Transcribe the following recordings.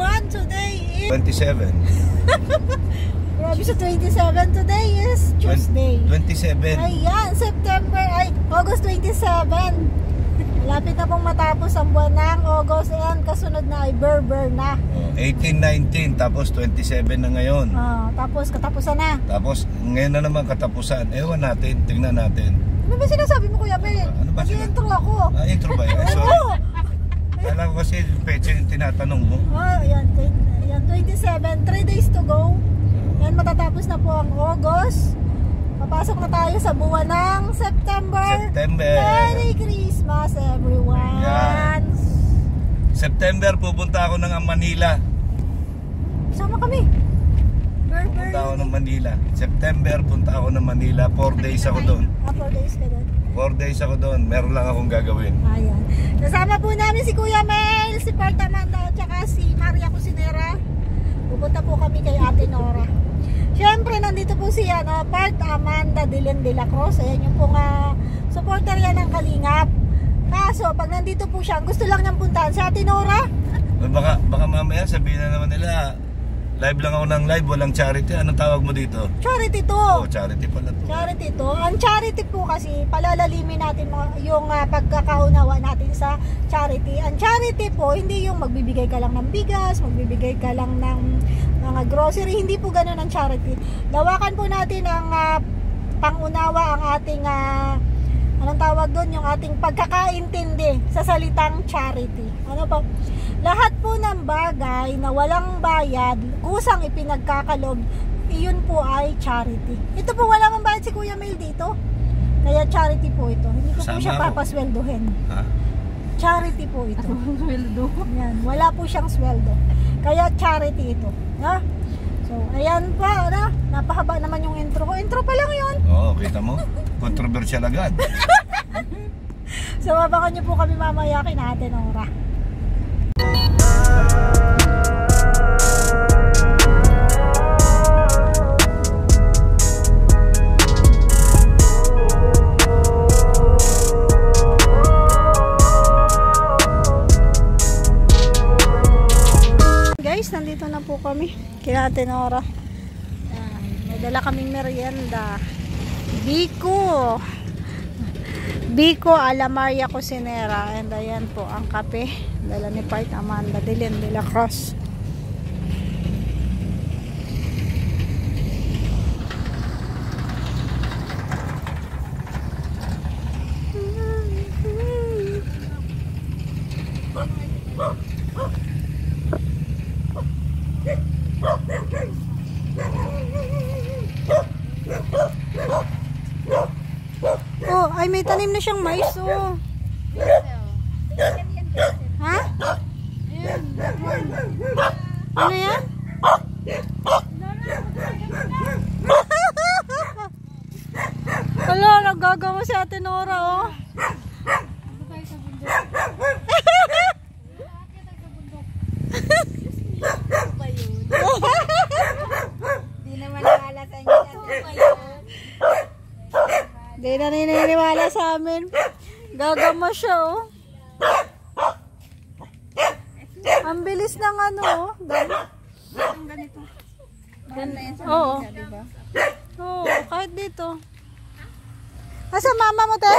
21 today is 27. Grabe sa 27 today is Tuesday. 27. Ayan, August 27. Malapit na pong matapos ang buwan ng August and kasunod na ay Berber na. 18, 19, tapos 27 na ngayon. Tapos katapusan na. Tapos ngayon na naman katapusan. Ewan natin, tingnan natin. Ano ba sinasabi mo, Kuya Mel? Ano ba Intro ako. Intro ba yan? Sorry. Alam ko kasi pecha yung tinatanong mo. Ayan, 27, 3 days to go. Yan, matatapos na po ang August. Papasok na tayo sa buwan ng September. Merry Christmas, everyone. Yan. September, pupunta ako ng Manila. Sama kami. Pupunta ako ng Manila. September, punta ako ng Manila. 4 days ako doon. 4 days ka doon. 4 days ako doon. Meron lang akong gagawin. Ayan. Kasama po namin si Kuya Mel, si Part Amanda, at saka si Maria Cusinera. Pupunta po kami kay Ate Nora. Siyempre, nandito po si Part Amanda Dylan de la Cruz. Ayan yung pong supporter yan ng Kalingap. Kaso, pag nandito po siya, gusto lang niyang puntahan si Ate Nora. Baka mamaya sabihin na naman nila, live lang ako ng live, walang charity. Anong tawag mo dito? Charity to. Charity pala to. Charity to. Ang charity po kasi, palalalimin natin yung pagkakaunawa natin sa charity. Ang charity po, hindi yung magbibigay ka lang ng bigas, magbibigay ka lang ng mga grocery. Hindi po ganun ang charity. Lawakan po natin ang pangunawa, ang ating anong tawag doon, yung ating pagkakaintindi sa salitang charity. Ano po? Lahat po ng bagay na walang bayad, kusang ipinagkakalob, iyon po ay charity. Ito po, wala mang bayad si Kuya Mel dito. Kaya charity po ito. Hindi ko po siya papasweldohin. Ha? Charity po ito. Yan, wala po siyang sweldo. Kaya charity ito. Ha? So, ayan pa, napahaba naman yung intro ko. Intro pa lang yun. Oo, kita mo? Controversial agad. So, abangan niyo po kami mamaya kay Ate Nora. Guys, nandito na po kami kina Ate Nora. May dala kaming merienda. Biko ala Maria Cusinera. And ayan po ang kape. Dala ni Part Amanda Dylan de la Cruz. Oh, ay may tanim na siyang mais, oh. Ha? Ano yan? Wala, nagagawa si Ate Nora, oh. Di naman nakala sa inyo. Di na naniniwala sa amin. Gagama siya, oh. Ang bilis ng ano, oh. Ang ganito. Oo. Oo, kahit dito. Asa mama mo, te?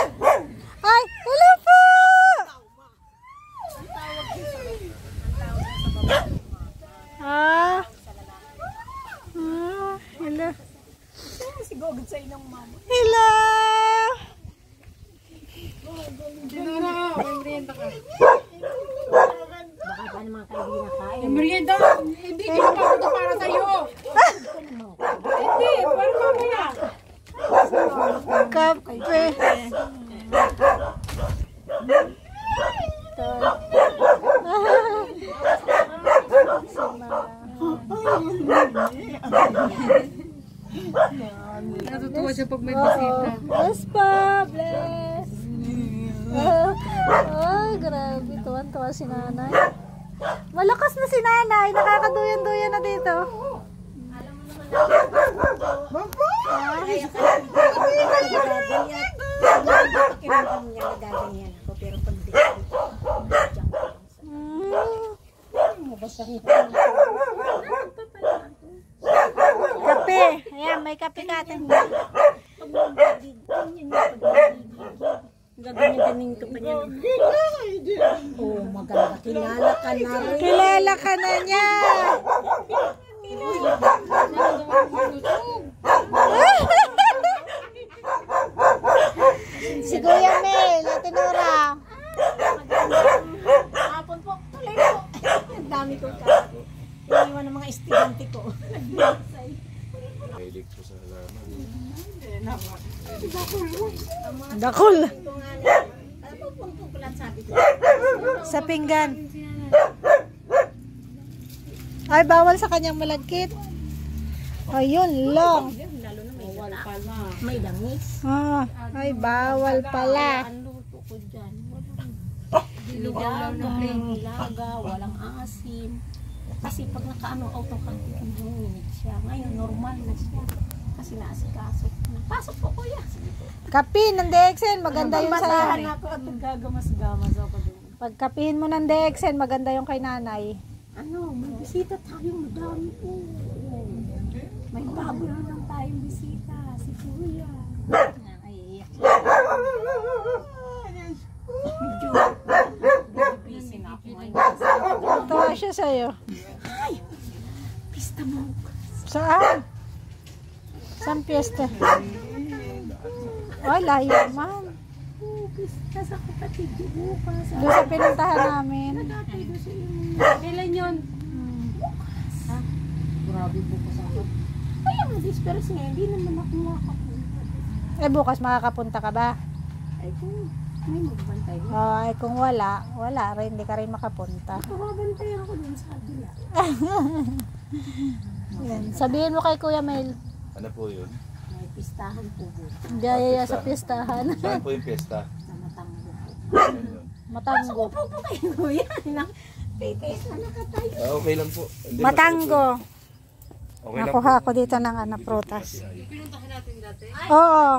Ay, hello po! Hello. Sigugod sa inyong mama. Hello! May merienda ka. Baka pa naman kayo hindi nakain. May merienda? Hindi ko ito para sa'yo. Hindi, para mamaya. Kape. Natutuwa siya pag may bisita. Bless pa, bless. Ay, grabe. Tuwan-tuwa si nanay. Malakas na si nanay. Nakakaduyan-duyan na dito. Kape. Ayan, may kape natin. Gaganyan-ganin ka pa niya. Oh, maganda. Kilala ka na rin. Kilala ka na niya. Si Kuya Mel, Ate Nora. Hapon po, tuloy po. Ang dami ko ka. Iniwan ng mga estudyante ko. Mahilig po sa halaman. Dakol. Ano po pagkukulan sabi ko? Sa pinggan. Ay, bawal sa kanyang malagkit. Ayun lang. Lalo na may gata. May langis. Ah, ay, bawal pala. Ang luto ko dyan. Nilaga, walang asim. Kasi pag nakaano, automatic huminit siya. Ngayon, normal na siya. Kasi naasikaso. Pasok po kuya. Kape ng DXN, maganda yung Basahan sa'yo. ako at gagamas-gamas ako doon. Pag kapihin mo ng DXN, maganda yung kay nanay. Ano, may bisita tayong madami po. May baboy na lang tayong bisita. Si Kuya. Ay, iiyak siya. Medyo busy na ako ngayon. Tawa siya sa'yo. Ay, pista mo. Saan? Saan piyesta? Ay, layo man. Oh, pista sa kapatid ko bukas. Doon sa pinuntahan namin. Dati ko sa inyo. Kailan yun? Bukas. Ha? Grabe bukas ako. Kaya ma-disperse nga, hindi naman ako makapunta. Eh, bukas makakapunta ka ba? Ay, kung may magbantay. Ay, kung wala, wala rin. Hindi ka rin makapunta. Mababantay ako dun sa kabila. Yan. Sabihin mo kay Kuya Mel. Ano po yun? May pistahan po bukas. Gaya sa pistahan. Saan po yung piyesta? Sa Matango po. Saan yun? Matango. Upo po kayo, kuya. Pipis na nakatayo. Ah, okay lang po. Hindi Matango. Okay lang po. Nakuha ko dito ng prutas. Oo.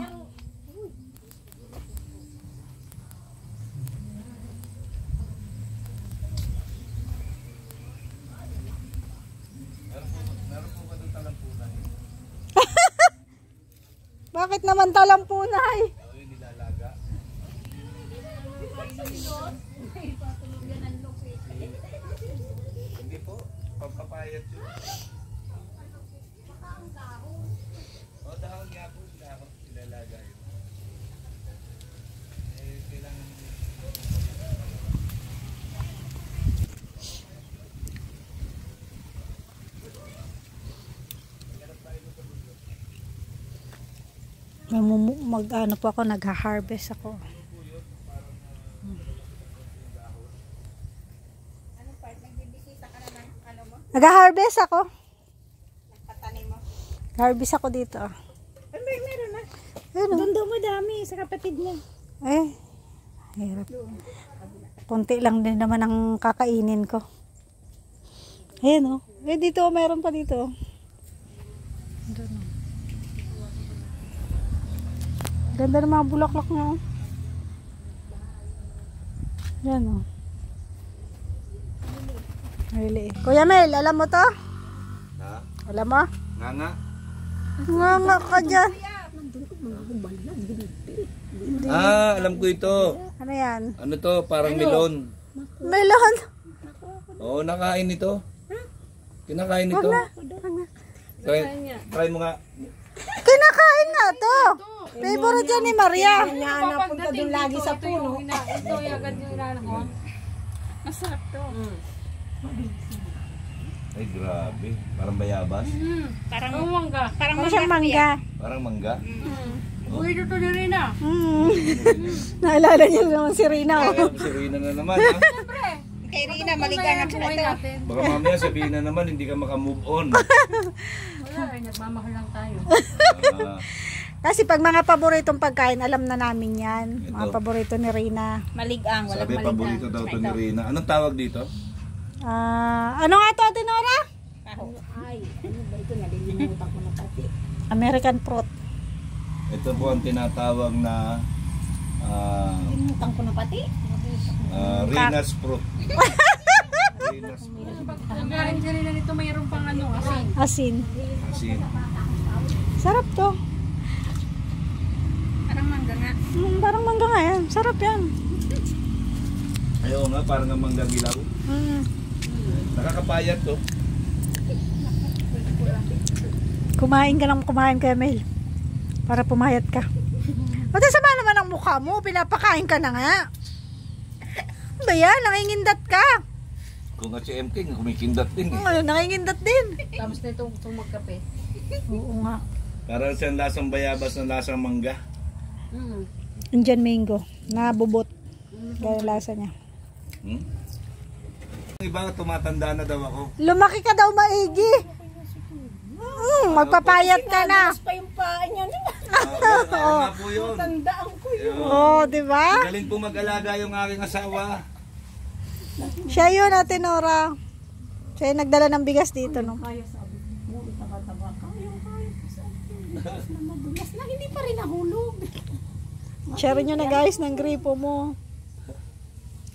Bakit naman talampunay? Hindi po. Pampapayat yun. O, dahon nga po. Dahon. Ilalaga yun. Eh, kailangan... Mag-ano po ako, nag-harvest ako. Nag-harvest ako. Harvest ako dito. Meron na. Ayun, Doon daw madami sa kapatid niya. eh, hirap. Kunti lang din naman ang kakainin ko. Ayan, oh. Eh, dito, meron pa dito. Doon, oh. Ganda ng mga bulaklak niya, oh. Yan, oh. Really. Kuya Mel, alam mo to? Ha? Alam mo? Nga nga. Nga ka dyan. Ah, alam ko ito. Ano yan? Ano to? Parang melon. Melon. Oo, nakain ito. Kinakain ito. Try mo nga. Kinakain nga to. Favorite yan ni Maria. Kanya napunta doon lagi sa puno. Ito yung agad yung inanahon. Masarap to. Ay, grabe. Parang bayabas. Parang mangga. Parang Ano siyang mangga? Parang mangga. Uy, ito na rin ah. Naalala niyo naman si Rina. Kaya si Rina na naman, ha? Kay Rina, maligangan sa natin. Baka mamaya sabihin na naman, hindi ka makamove on. Wala, nagmamahal lang tayo. Ah, Kasi pag mga paboritong pagkain, alam na namin yan. Mga Ito. paborito ni Rina. Maligang, walang sabi, maligang. paborito daw to ni Rina. Anong tawag dito? Ano nga to, Tinora? Ay, ano ba ito? Nalilimutan ko na pati. American fruit. Ito po ang tinatawag na Nalimutan ko na pati. Rina's fruit. Sardinas po. Ang galing kanina nito mayroon pang ano, asin. Asin. Asin. Sarap to. Parang mangga nga. Parang mangga nga yan. Sarap yan. Ayaw nga, parang nga mangga gilaw. Nakakapayat to. Kumain ka ng kumain kaya Mel. Para pumayat ka. Pati sama naman ang mukha mo. Pinapakain ka na nga. Ano ba yan? Nangingindat ka. Kung nga si MK, kumikindat din eh. Ngayon, nangingindat din. Tapos na itong magkape. Oo nga. Parang siyang lasang bayabas na lasang mangga. Indian mango. Nabubot. Gaya lasa niya. Hmm? Yung iba, tumatanda na daw ako. Lumaki ka daw maigi. Magpapayat ka na. Pa yung paa niya. Oo nga po yun. Tandaan ko yun. Oo, di ba? Galing po mag-alaga yung aking asawa. Siya yun, Ate Nora. Siya yung nagdala ng bigas dito, no? Kaya sabi, muli taba-taba. Kaya sa akin. Madulas na, hindi pa rin nahulog. Share nyo na guys ng gripo mo.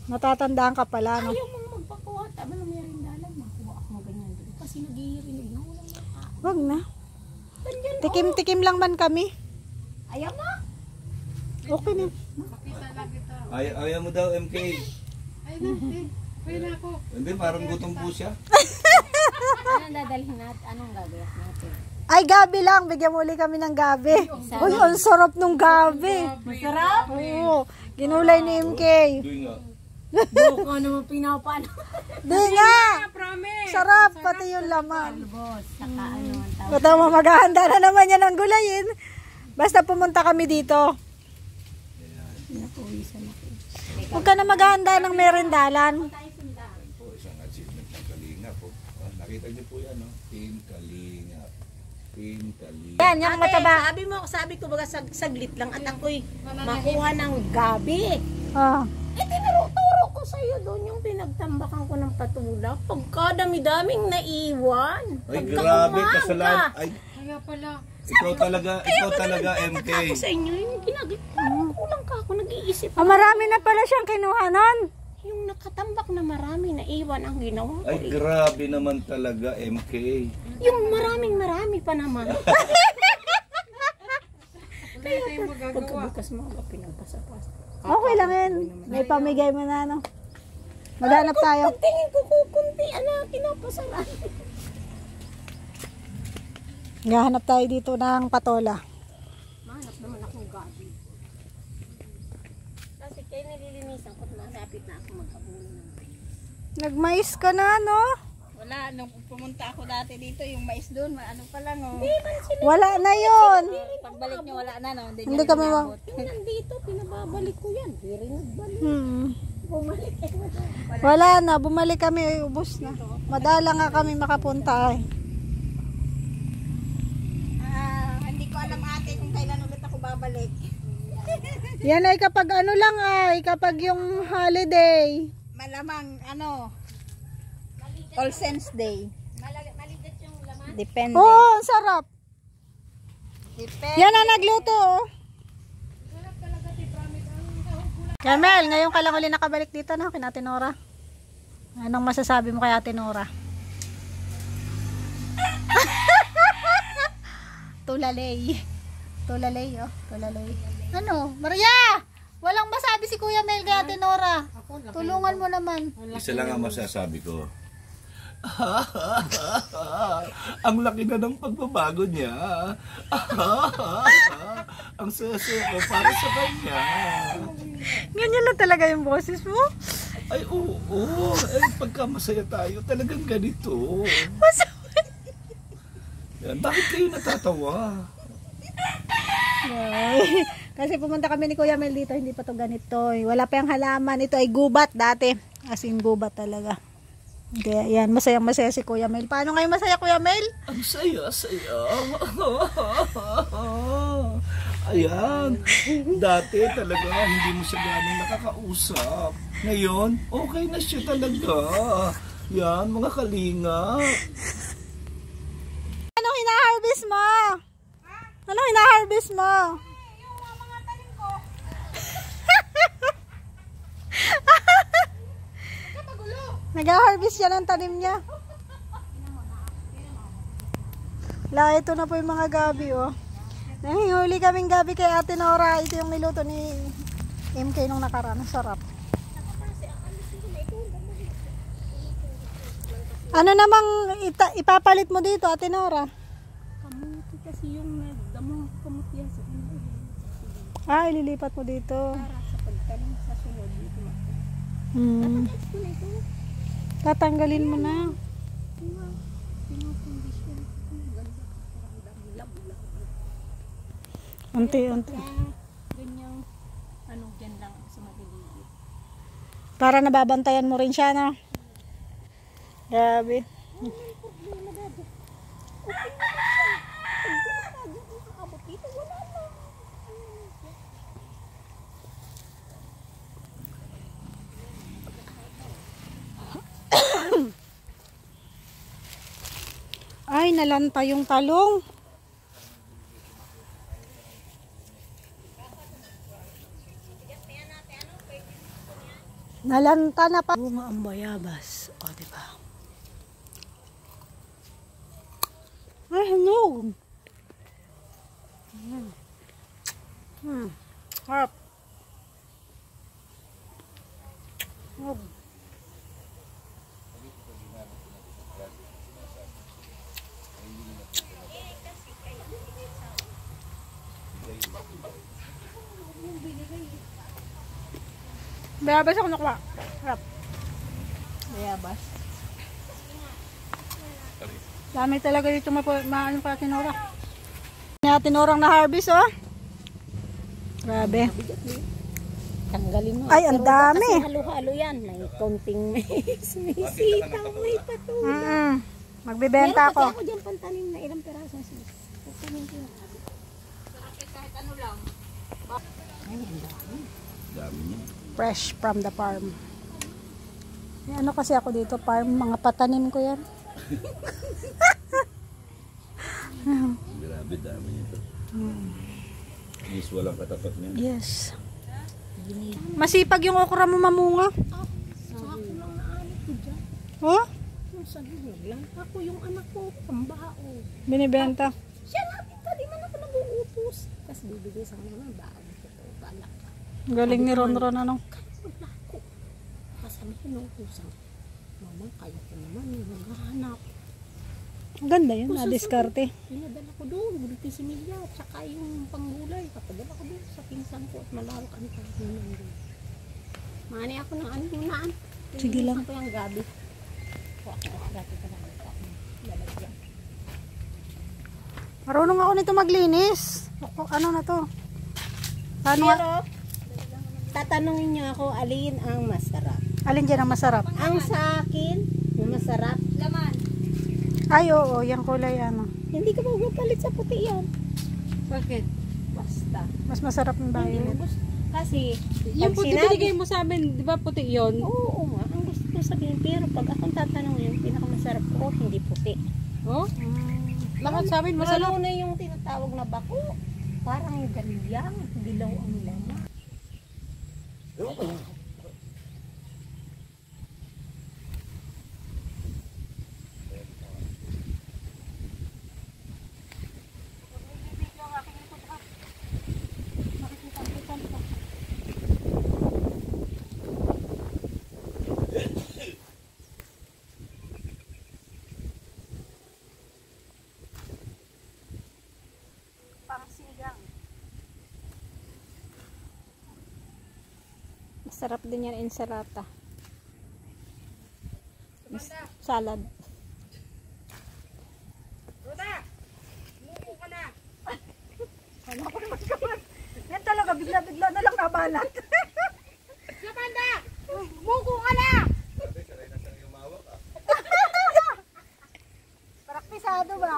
Natatandaan ka pala, no? Ayaw mong magpakuha. Tama na may rindalan. Makuha ako ng ganyan doon. Kasi nag-iirinig na walang maka. Wag na. Ganyan, Tikim-tikim lang man kami. ayaw mo. Okay na. Ayaw mo daw, MK. Ay na, pwede na ako. Hindi, parang gutom po siya. Anong dadalhin natin? Anong gagawin natin? Ay, gabi lang. Bigyan mo ulit kami ng gabi. Uy, ang sarap nung gabi. Masarap? Oo. Ginulay ni MK. Doy nga. Buko naman pinapano. Di nga. Promise. Sarap. Pati yung laman. Boss, saka ano ang tawag. Katama, maghahanda na naman yan ng gulayin. Basta pumunta kami dito. Huwag ka na maghahanda ng merendalan. Po, isang achievement ng Kalinga po. Nakita niyo po yan, no? Team Kalinga. Team Kalinga. Yan, yung mataba. Sabi ko baga saglit lang at ako'y makuha ng gabi. Ah. Eh, tinuro ko sa'yo doon yung pinagtambakan ko ng patula. Pagkadami-daming naiwan. Ay, Pagka grabe. umaga. Kasalanan. Ay, Kaya pala. ikaw talaga, MK. Ako sa inyo, yung ginagawa. Parang kulang ka ako, nag-iisip. Ah, marami na pala siyang kinuha nun. Yung nakatambak na marami naiwan ang ginawa ko. Ay, grabe naman talaga, MK. Yung marami pa naman. Wala tayong magagawa. Pagkabukas mo, pinagpasa-pasa. Okay lang yan. May pamigay mo na, no? Maghanap tayo. Tingin ko kukunti, pinapasalan. Maghanap tayo dito ng patola. Mahanap naman akong gabi. Kasi kayo nililinisan ko, malapit na ako mag-abuno ng mais. Nagmais ka na, no? Wala, nung pumunta ako dati dito, yung mais doon, ano pa lang, oh. Wala na yun. Pagbalik niyo, wala na, no? Hindi kami Yung nandito, pinababalik ko yan. Hindi rin nagbalik. Bumalik eh. Wala na. Bumalik kami. Ubus na. Madala nga kami makapunta eh. Hindi ko alam ate kung kailan ulit ako babalik. Yan ay kapag ano lang ay. Kapag yung holiday. Malamang, All Saints Day. Depende. Oh, ang sarap. Depende. Yan ang nagluto oh. Kamel, ngayon ka lang uli nakabalik dito na kay Ate Nora. Anong masasabi mo kay Ate Nora? Tulalay. Tulalay oh, tulalay. Ano? Maria! Walang masabi si Kuya Mel kay Ate Nora. Tulungan mo naman. Isa lang ang masasabi ko. Ang laki na ng pagbabago niya. Ang saya-saya ko para sa kanya. Ganyan lang talaga yung boses mo. Ay, oo. Ay, pagka masaya tayo, talagang ganito. Yan, bakit kayo natatawa? Ay, kasi pumunta kami ni Kuya Mel dito, hindi pa to ganito. Wala pa yung halaman. Ito ay gubat dati. As in gubat talaga. Kaya yan, masayang-masaya si Kuya Mel. Paano ngayon masaya, Kuya Mel? Ang saya-saya. Ayan. Dati talaga hindi mo siya ganong nakakausap. Ngayon, okay na siya talaga. Yan, mga kalinga. Anong hina-harvest mo? Anong hina-harvest mo? Yung mga talim ko. Magulo. Nag-harvest siya ng tanim niya. Ito na po yung mga gabi, oh. Nangihuli kaming gabi kay Ate Nora. Ito yung niluto ni MK nung nakaraan. Sarap. Ano namang ipapalit mo dito, Ate Nora? Kamuti kasi yung damang kamuti yan sa Ililipat mo dito. para sa pagtanim sa sunod dito. Tatanggalin mo na. Unti-unti. Ganyang ano dyan lang sa maliligid. Para nababantayan mo rin siya, no? Grabe. Ay, nalanta yung talong. Nalanta na pa. Bunga ang bayabas. O, diba? Ay, hinog. Harap. Hinog. Bayabas ako nakuha. Harap. Bayabas. Dami talaga dito maano pa tinora. Natin orang na harvest, oh. Grabe. Tanggalin mo. Ay, ang dami. Kasi halo-halo yan. May konting may sitaw, may patuloy. Magbebenta Meron pati ako. ako dyan pantanim na ilang peraso sis. Pantanim ko yan. Kahit ano lang. Ay, ang dami. Dami niya. Fresh from the farm. May ano kasi ako dito, farm. Mga patanim ko yan. Grabe, dami nito. Yes, walang katapat niya. Yes. Masipag yung okra mo mamunga. Sako lang naalit ko dyan. Oh? Yung sa luhog lang. Ako yung anak ko, pambao. Binibenta. Siya natin pa, di man ako nag-uupos. Tapos bibigay sa mga bao. Balak ka. Galing ni Ronron, ano? Wala ko. Kasabihin ng kusang. Mama, kaya ko naman yung maghahanap. Ang ganda yun, na-diskarte. Pinadala ko doon, gulti similya, at saka yung panggulay. Kapadala ko doon sa pinsan ko at malawak ang pagkinan doon. Mani ako ng ano yung naan. Sige lang. Ko yung gabi. Kuha ko ang grabe ka lang. Lalagyan. Marunong ako nito maglinis. Ano na to? Paano? Pero, tatanungin niyo ako, alin ang masarap? Alin dyan ang masarap? Ang sa akin, na masarap, Laman. Ay, oo, yung kulay ano. hindi ka magpapalit sa puti yan. Bakit? Basta. Mas masarap yung Hindi violet. mo gusto. Kasi, Yung pag puti sinabi- binigay mo sa amin, di ba puti yun? Oo nga, ang gusto ko sabihin. Pero pag akong tatanungin, yung pinakamasarap ko, hindi puti. Oh? Lahat sa amin masarap. Masarap na yung tinatawag na bako. Parang galyang, dilaw ang laman. Masarap din yan ensalada. Salad. Yan talaga, bigla-bigla na lang nabalat. Samanda! Muko ka na! Praktisado ba?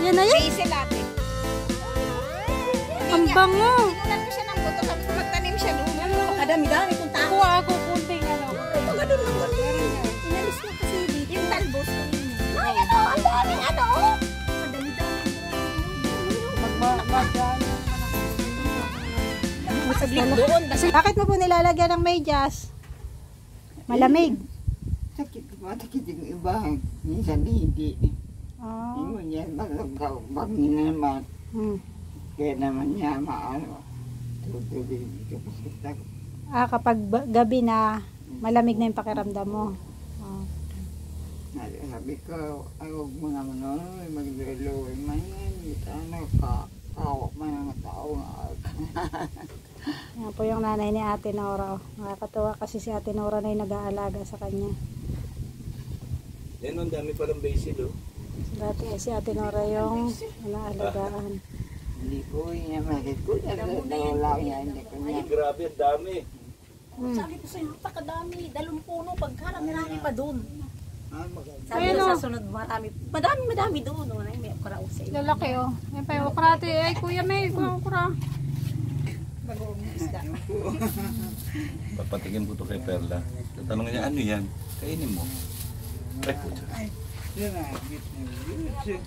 Yan na yan. Basil ate. Ang bango. Sinulan ko siya ng buto. Sabi ko magtanim siya doon. Kadami-dami kung tao. Kuha ako kunting ano. Ito ka din naman. Inalis na kasi dito. Yung talbos ko rin. Ay, ano? Ang daming ano? Doon. Bakit mo po nilalagyan ng medyas? Malamig. Sakit pa, sakit yung iba. Minsan hindi. Oh. Yung yan, malagaw. Bangin naman. Kaya naman niya maano. Tutulog kapag kita. Kapag gabi na, malamig na yung pakiramdam mo. Oh. Sabi ko, huwag mo naman maglululoy man yan. Ano ka, kawak man ang tao nga. Yan po yung nanay ni Ate Nora. Nakakatuwa kasi si Ate Nora na yung nag-aalaga sa kanya. Yan, ang dami palang basil, oh. Dati si Ate Nora yung naalagaan. Hindi ko niya makikita ko. Wala yan. Hindi ko niya. Grabe, ang dami. Sabi ko sa'yo, napakadami. 2 puno. Pagkarang marami pa doon. Sabi Ayun, ko oh. sa sunod, madami doon. Oh. May okra sa iyo. Lalaki oh. Yan pa yung okra ate. Ay kuya may okra. Papatikin ko to kay Perla. Tatanungin niya, ano yan? Kainin mo. Ay, puto. Yan na. Yan.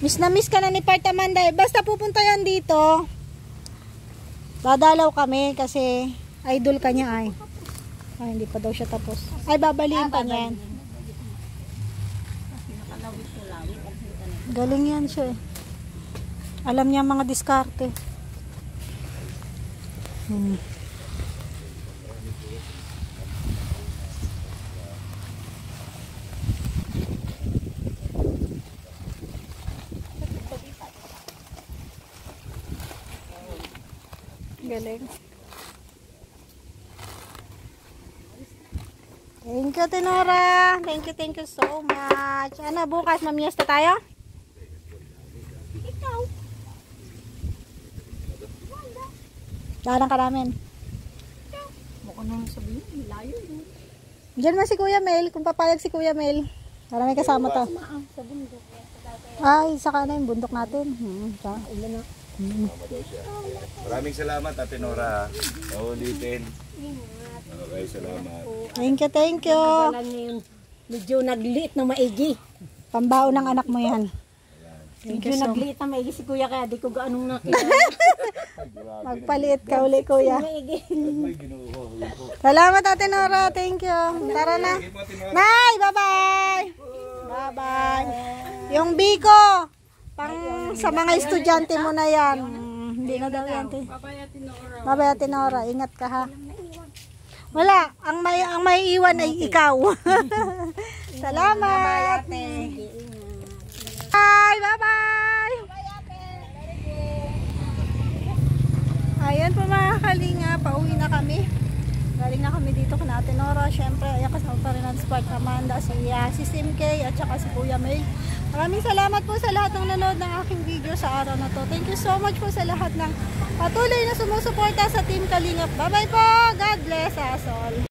Miss na miss ka na ni Part Amanda. Basta pupunta yan dito. Dadalaw kami kasi idol ka niya ay. Ay, hindi pa daw siya tapos. Ay, babaliin pa niyan. Galing yan siya eh. Alam niya ang mga diskarte. Galing. Thank you, Tenora. Thank you so much. Ano, bukas mamiyesta tayo? Ikaw. Darang ka namin. Baka nang sabihin, layo yun. Diyan man si Kuya Mel. Kung papayag si Kuya Mel. Para may kasama to. Sa bundok. Ay, saka na yung bundok natin. Ulan na. Maraming salamat, Ate Nora. Paulitin. Okay, salamat. Thank you. Wala niya yun. Medyo nagliit na maigi. Pambao ng anak mo yan. Medyo nagliit na maigi si kuya kaya di ko gaanong nakita. Magpaliit ka uli, Kuya. Maigi. Salamat, Ate Nora. Thank you. Tara na. Nay, bye-bye. Bye-bye. Yung Biko, pang sa mga estudyante mo na yan. Hindi na daw yan. Bye-bye, Ate Nora. Ingat ka ha. Wala. Ang may iwan ay ikaw. Salamat. Bye. Bye-bye. Ayan po mga kalinga. Pauwi na kami. Galing na kami dito kina Ate Nora. Siyempre, ayan kasama pa rin ang Spark Amanda, si Sim K at saka si Kuya May. Maraming salamat po sa lahat ng nanood ng aking video sa araw na to. Thank you so much po sa lahat ng patuloy na sumusuporta sa Team Kalingap. Bye bye po. God bless.